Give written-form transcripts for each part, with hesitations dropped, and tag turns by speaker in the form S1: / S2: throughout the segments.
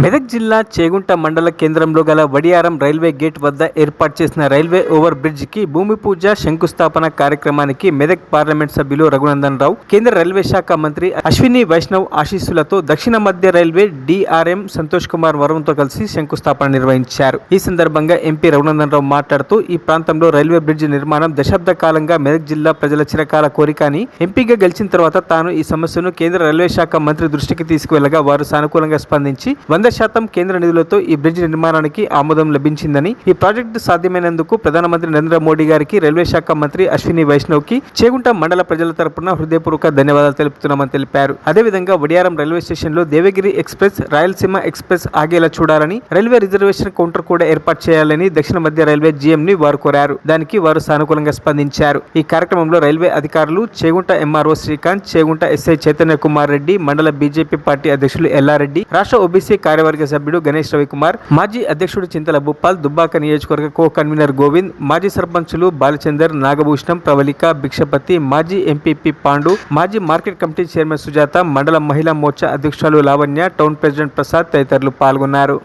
S1: మెదక్ జిల్లా చేగుంట మండల కేంద్రంలో గల వడియారం రైల్వే గేట్ వద్ద ఏర్పాటు చేసిన రైల్వే ఓవర్ బ్రిడ్జ్ కి భూమి పూజ శంకుస్థాపన కార్యక్రమానికి మెదక్ పార్లమెంట్ సభ్యులు రఘునందన్ రావు, కేంద్ర రైల్వే శాఖ మంత్రి అశ్విని వైష్ణవ్ ఆశీస్సులతో దక్షిణ మధ్య రైల్వే డిఆర్ఎం సంతోష్ కుమార్ వరంతో కలిసి శంకుస్థాపన నిర్వహించారు. ఈ సందర్భంగా ఎంపీ రఘునందన్ రావు మాట్లాడుతూ, ఈ ప్రాంతంలో రైల్వే బ్రిడ్జ్ నిర్మాణం దశాబ్ద కాలంగా మెదక్ జిల్లా ప్రజల చిరకాల కోరిక అని, ఎంపీగా గెలిచిన తర్వాత తాను ఈ సమస్యను కేంద్ర రైల్వే శాఖ మంత్రి దృష్టికి తీసుకువెళ్లగా వారు సానుకూలంగా స్పందించి 100% కేంద్ర నిధులతో ఈ బ్రిడ్జ్ నిర్మాణానికి ఆమోదం లభించిందని, ఈ ప్రాజెక్టు సాధ్యమైనందుకు ప్రధానమంత్రి నరేంద్ర మోడీ గారికి, రైల్వే శాఖ మంత్రి అశ్విని వైష్ణవ్ కి చేగుంట మండల ప్రజల తరపున హృదయపూర్వక ధన్యవాదాలు తెలుపుతున్నామని తెలిపారు. అదేవిధంగా వడియారం రైల్వే స్టేషన్ లో దేవగిరి ఎక్స్ప్రెస్, రాయలసీమ ఎక్స్ప్రెస్ ఆగేలా చూడాలని, రైల్వే రిజర్వేషన్ కౌంటర్ కూడా ఏర్పాటు చేయాలని దక్షిణ మధ్య రైల్వే జీఎం ని వారు కోరారు. దానికి వారు సానుకూలంగా స్పందించారు. ఈ కార్యక్రమంలో రైల్వే అధికారులు, చేగుంట ఎంఆర్ఓ శ్రీకాంత్, చేగుంట ఎస్ఐ చైతన్య కుమార్ రెడ్డి, మండల బీజేపీ పార్టీ అధ్యక్షులు ఎల్లారెడ్డి, రాష్ట్ర ఓబీసీ కార్యవర్గ సభ్యుడు గణేష్ రవికుమార్, మాజీ అధ్యక్షుడు చింతల భూపాల్, దుబ్బాక నియోజకవర్గ కో కన్వీనర్ గోవింద్, మాజీ సర్పంచులు బాలచందర్, నాగభూషణం, ప్రవళిక, భిక్షపతి, మాజీ ఎంపీపీ పాండు, మాజీ మార్కెట్ కమిటీ చైర్మన్ సుజాత, మండల మహిళా మోర్చా అధ్యక్షురాలు లావణ్య, టౌన్ ప్రెసిడెంట్ ప్రసాద్ తదితరులు పాల్గొన్నారు.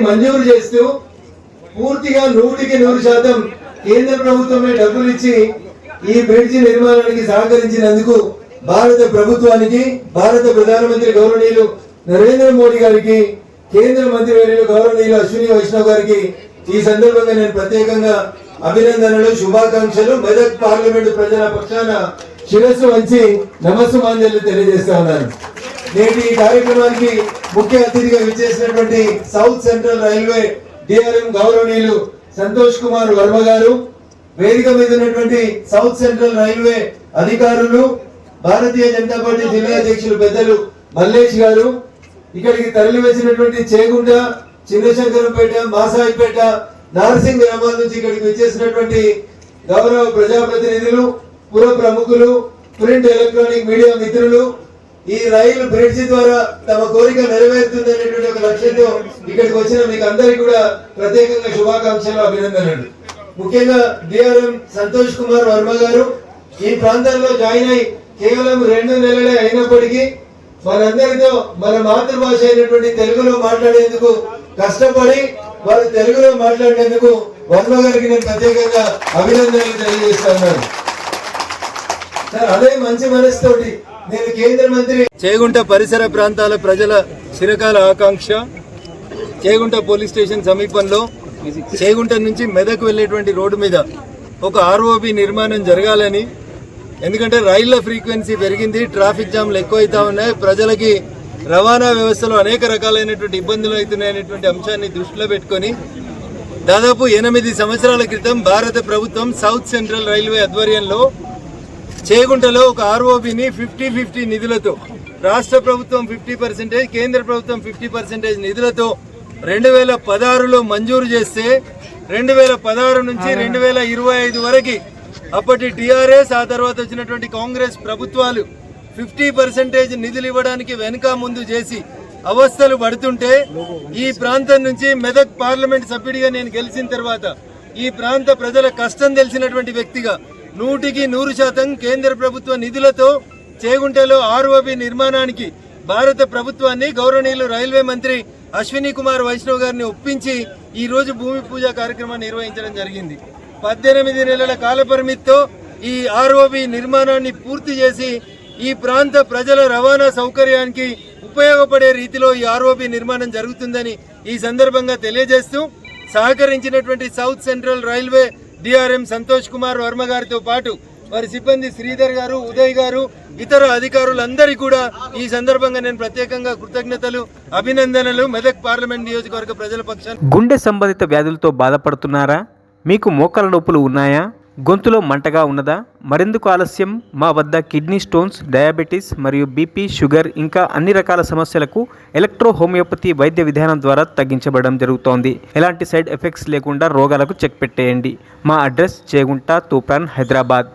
S2: మంజూరు చేస్తూ పూర్తిగా 100% కేంద్ర ప్రభుత్వమే డబ్బులు ఇచ్చి ఈ బ్రిడ్జి నిర్మాణానికి సహకరించినందుకు భారత ప్రభుత్వానికి, భారత ప్రధానమంత్రి గౌరవనీయులు నరేంద్ర మోడీ గారికి, కేంద్ర మంత్రి వర్యులు గౌరవనీయులు అశ్విని వైష్ణవ్ గారికి ఈ సందర్భంగా నేను ప్రత్యేకంగా అభినందనలు, శుభాకాంక్షలు మెదక్ పార్లమెంటు ప్రజల పక్షాన శిరస్సు వంచి నమస్సుమాంజలు తెలియజేస్తా ఉన్నాను. నేటి ఈ కార్యక్రమానికి ముఖ్య అతిథిగా విచ్చేసినటువంటి సౌత్ సెంట్రల్ రైల్వే డిఆర్ఎం గౌరవనీయులు సంతోష్ కుమార్ వర్మ గారు, వేదిక మీద ఉన్నటువంటి సౌత్ సెంట్రల్ రైల్వే అధికారులు, భారతీయ జనతా పార్టీ జిల్లా అధ్యక్షులు పెద్దలు మల్లేష్ గారు, ఇక్కడికి తరలి వచ్చినటువంటి చేగుంట, చిన్నశంకరంపేట, మాసాయిపేట, నార్సింగ్ గ్రామాల నుంచి ఇక్కడికి వచ్చేసినటువంటి గౌరవ ప్రజాప్రతినిధులు, పుర ప్రముఖులు, ప్రింట్ ఎలక్ట్రానిక్ మీడియా మిత్రులు, ఈ రైలు బ్రిడ్జి ద్వారా తమ కోరిక నెరవేరుతుంది అనేటువంటి ఒక లక్ష్యంతో ఇక్కడికి వచ్చిన మీకు అందరికీ కూడా ప్రత్యేకంగా శుభాకాంక్షలు, అభినందనలు. ముఖ్యంగా డిఆర్ఎం సంతోష్ కుమార్ వర్మ గారు ఈ ప్రాంతంలో జాయిన్ అయి కేవలం 2 నెలలే అయినప్పటికీ మనందరితో మన మాతృభాష అయినటువంటి తెలుగులో మాట్లాడేందుకు కష్టపడి వారు తెలుగులో మాట్లాడేందుకు వర్మ గారికి నేను ప్రత్యేకంగా అభినందనలు తెలియజేస్తున్నాను. అదే మంచి మనసుతోటి నేను కేంద్ర మంత్రి చేగుంట పరిసర ప్రాంతాల ప్రజల చిరకాల ఆకాంక్ష, చేగుంట పోలీస్ స్టేషన్ సమీపంలో చేగుంట నుంచి మెదక్ వెళ్లేటువంటి రోడ్డు మీద ఒక ఆర్ఓబి నిర్మాణం జరగాలని, ఎందుకంటే రైళ్ల ఫ్రీక్వెన్సీ పెరిగింది, ట్రాఫిక్ జామ్లు ఎక్కువైతా ఉన్నాయి, ప్రజలకి రవాణా వ్యవస్థలో అనేక రకాలైనటువంటి ఇబ్బందులు అవుతున్నాయనేటువంటి అంశాన్ని దృష్టిలో పెట్టుకొని దాదాపు 8 సంవత్సరాల క్రితం భారత ప్రభుత్వం సౌత్ సెంట్రల్ రైల్వే ఆధ్వర్యంలో చేగుంటలో ఒక ఆర్ఓబిని 50-50 నిధులతో, రాష్ట్ర ప్రభుత్వం 50%, కేంద్ర ప్రభుత్వం 50% నిధులతో 2016లో మంజూరు చేస్తే 2016 నుంచి 2025 వరకు అప్పటి టీఆర్ఎస్, ఆ తర్వాత వచ్చినటువంటి కాంగ్రెస్ ప్రభుత్వాలు 50% నిధులు ఇవ్వడానికి వెనుక ముందు చేసి అవస్థలు పడుతుంటే, ఈ ప్రాంతం నుంచి మెదక్ పార్లమెంట్ సభ్యుడిగా నేను గెలిచిన తర్వాత ఈ ప్రాంత ప్రజల కష్టం తెలిసినటువంటి వ్యక్తిగా 100% కేంద్ర ప్రభుత్వ నిధులతో చేగుంటలో ఆర్ఓబి నిర్మాణానికి భారత ప్రభుత్వాన్ని, గౌరవనీయులు రైల్వే మంత్రి అశ్విని కుమార్ వైష్ణవ్ గారిని ఒప్పించి ఈ రోజు భూమి పూజ కార్యక్రమాన్ని నిర్వహించడం జరిగింది. 18 నెలల కాల పరిమితితో ఈ ఆర్ఓబి నిర్మాణాన్ని పూర్తి చేసి ఈ ప్రాంత ప్రజల రవాణా సౌకర్యానికి ఉపయోగపడే రీతిలో ఈ ఆర్ఓబి నిర్మాణం జరుగుతుందని ఈ సందర్భంగా తెలియజేస్తూ, సహకరించినటువంటి south central railway DRM Santosh Kumar Varma గారితో పాటు వారి సిబ్బంది శ్రీధర్ గారు, ఉదయ్ గారు, ఇతర అధికారులందరికీ కూడా ఈ సందర్భంగా నేను ప్రత్యేకంగా కృతజ్ఞతలు, అభినందనలు మెదక్ పార్లమెంట్ నియోజకవర్గ ప్రజల పక్షాన.
S1: గుండె సంబంధిత వ్యాధులతో బాధపడుతున్నారా? మీకు మోకాల నొప్పులు ఉన్నాయా? గొంతులో మంటగా ఉన్నదా? మరెందుకు ఆలస్యం? మా వద్ద కిడ్నీ స్టోన్స్, డయాబెటీస్ మరియు బీపీ, షుగర్ ఇంకా అన్ని రకాల సమస్యలకు ఎలక్ట్రో హోమియోపతి వైద్య విధానం ద్వారా తగ్గించబడడం జరుగుతోంది. ఎలాంటి సైడ్ ఎఫెక్ట్స్ లేకుండా రోగాలకు చెక్ పెట్టేయండి. మా అడ్రస్ చేగుంట, తూప్రాన్, హైదరాబాద్.